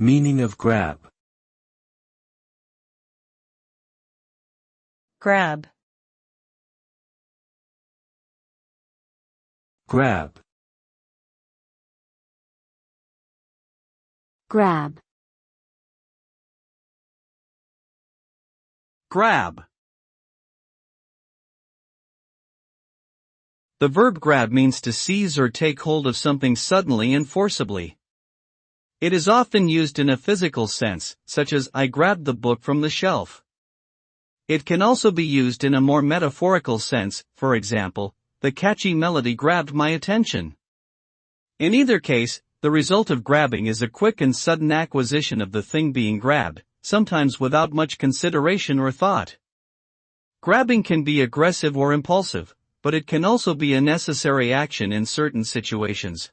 Meaning of grab. Grab. Grab. Grab. Grab. The verb grab means to seize or take hold of something suddenly and forcibly. It is often used in a physical sense, such as I grabbed the book from the shelf. It can also be used in a more metaphorical sense, for example, the catchy melody grabbed my attention. In either case, the result of grabbing is a quick and sudden acquisition of the thing being grabbed, sometimes without much consideration or thought. Grabbing can be aggressive or impulsive, but it can also be a necessary action in certain situations.